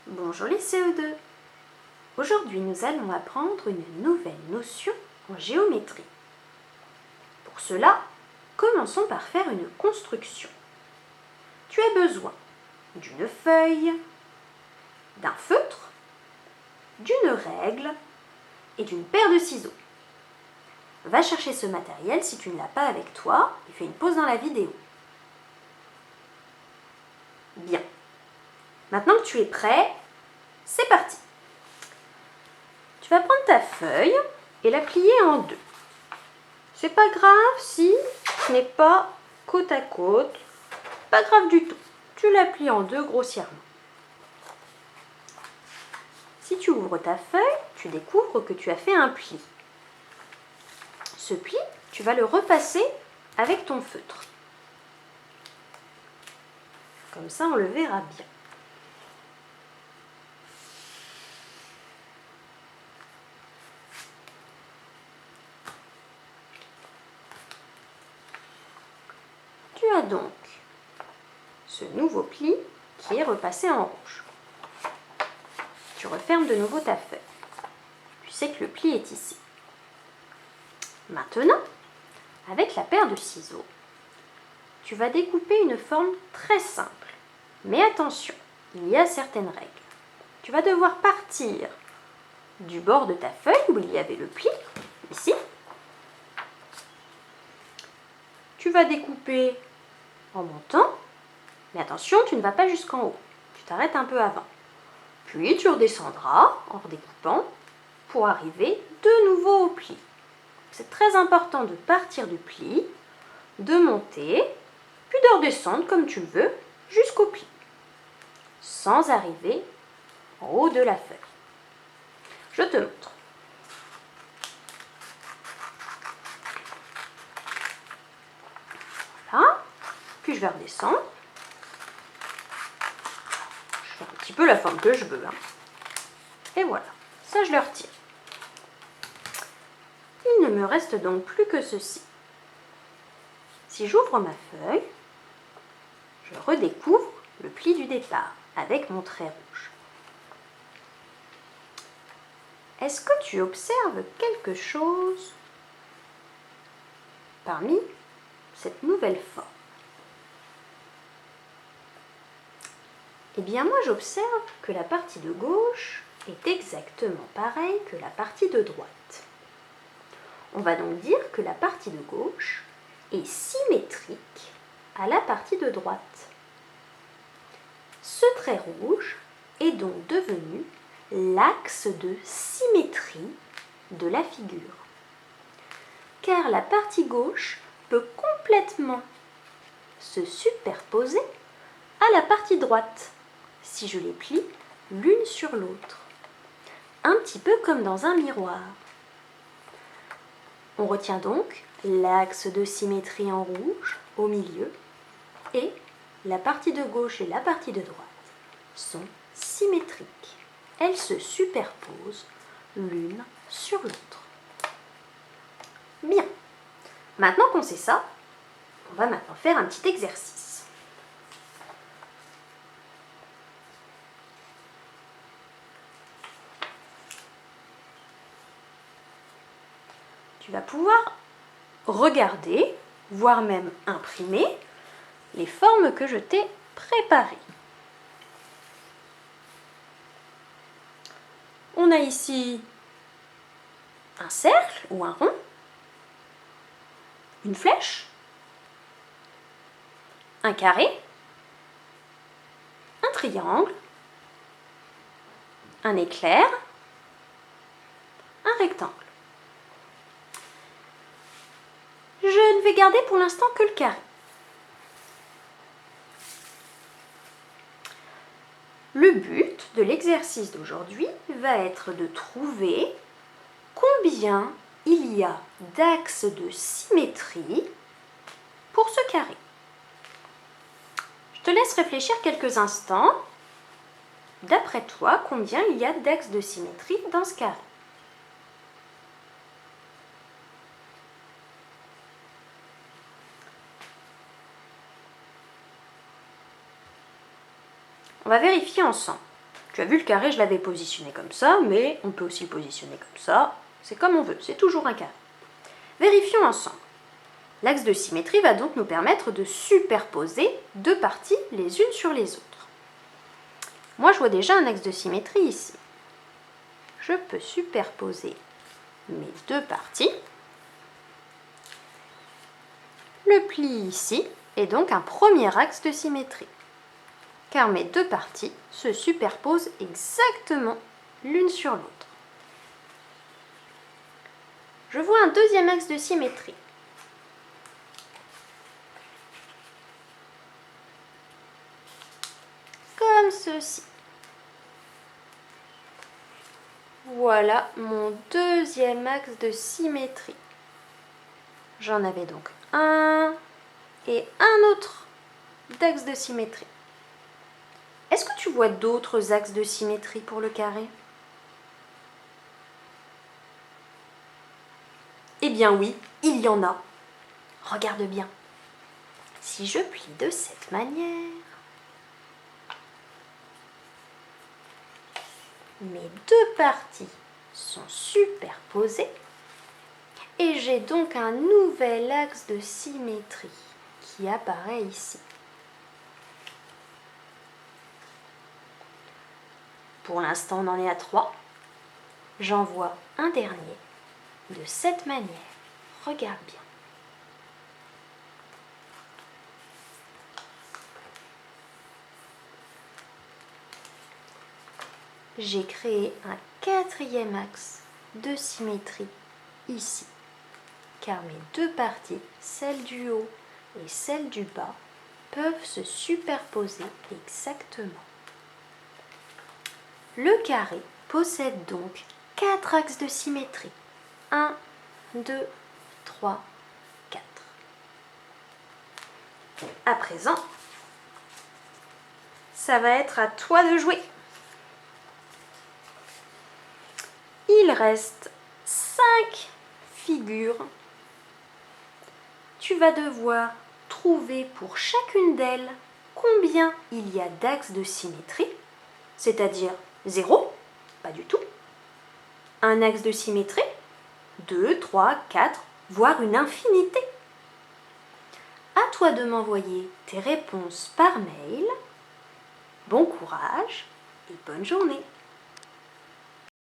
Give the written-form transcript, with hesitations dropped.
Bonjour les CE2. Aujourd'hui, nous allons apprendre une nouvelle notion en géométrie. Pour cela, commençons par faire une construction. Tu as besoin d'une feuille, d'un feutre, d'une règle et d'une paire de ciseaux. Va chercher ce matériel si tu ne l'as pas avec toi et fais une pause dans la vidéo. Bien. Maintenant que tu es prêt, c'est parti. Tu vas prendre ta feuille et la plier en deux. C'est pas grave si ce n'est pas côte à côte, pas grave du tout. Tu la plies en deux grossièrement. Si tu ouvres ta feuille, tu découvres que tu as fait un pli. Ce pli, tu vas le repasser avec ton feutre. Comme ça, on le verra bien. Tu as donc ce nouveau pli qui est repassé en rouge. Tu refermes de nouveau ta feuille. Tu sais que le pli est ici. Maintenant, avec la paire de ciseaux, tu vas découper une forme très simple. Mais attention, il y a certaines règles. Tu vas devoir partir du bord de ta feuille où il y avait le pli, ici. Tu vas découper en montant, mais attention, tu ne vas pas jusqu'en haut. Tu t'arrêtes un peu avant. Puis tu redescendras en redécoupant pour arriver de nouveau au pli. C'est très important de partir du pli, de monter, puis de redescendre comme tu le veux jusqu'au pli, sans arriver en haut de la feuille. Je te montre. Voilà. Puis je vais redescendre. Je fais un petit peu la forme que je veux. Et voilà. Ça, je le retire. Il ne me reste donc plus que ceci. Si j'ouvre ma feuille, je redécouvre le pli du départ avec mon trait rouge. Est-ce que tu observes quelque chose parmi cette nouvelle forme? Eh bien moi j'observe que la partie de gauche est exactement pareille que la partie de droite. On va donc dire que la partie de gauche est symétrique à la partie de droite. Ce trait rouge est donc devenu l'axe de symétrie de la figure. Car la partie gauche peut complètement se superposer à la partie droite si je les plie l'une sur l'autre. Un petit peu comme dans un miroir. On retient donc l'axe de symétrie en rouge au milieu et la partie de gauche et la partie de droite sont symétriques. Elles se superposent l'une sur l'autre. Bien. Maintenant qu'on sait ça, on va maintenant faire un petit exercice. Tu vas pouvoir regarder, voire même imprimer, les formes que je t'ai préparées. On a ici un cercle ou un rond, une flèche, un carré, un triangle, un éclair, un rectangle. Je ne vais garder pour l'instant que le carré. Le but de l'exercice d'aujourd'hui va être de trouver combien il y a d'axes de symétrie pour ce carré. Je te laisse réfléchir quelques instants. D'après toi, combien il y a d'axes de symétrie dans ce carré? On va vérifier ensemble. Tu Tu as vu le carré, je l'avais positionné comme ça, mais on peut aussi le positionner comme ça. C'est comme on veut, c'est toujours un carré. Vérifions ensemble. L'axe de symétrie va donc nous permettre de superposer deux parties les unes sur les autres. Moi, je vois déjà un axe de symétrie ici. Je peux superposer mes deux parties. Le pli ici est donc un premier axe de symétrie, car mes deux parties se superposent exactement l'une sur l'autre. Je vois un deuxième axe de symétrie. Comme ceci. Voilà mon deuxième axe de symétrie. J'en avais donc un et un autre d'axe de symétrie. Est-ce que tu vois d'autres axes de symétrie pour le carré? Eh bien oui, il y en a. Regarde bien. Si je plie de cette manière, mes deux parties sont superposées et j'ai donc un nouvel axe de symétrie qui apparaît ici. Pour l'instant, on en est à 3. J'en vois un dernier de cette manière. Regarde bien. J'ai créé un quatrième axe de symétrie ici, car mes deux parties, celle du haut et celle du bas, peuvent se superposer exactement. Le carré possède donc 4 axes de symétrie. 1, 2, 3, 4. À présent, ça va être à toi de jouer. Il reste 5 figures. Tu vas devoir trouver pour chacune d'elles combien il y a d'axes de symétrie, c'est-à-dire 0, pas du tout, un axe de symétrie, 2, 3, 4, voire une infinité. À toi de m'envoyer tes réponses par mail. Bon courage et bonne journée!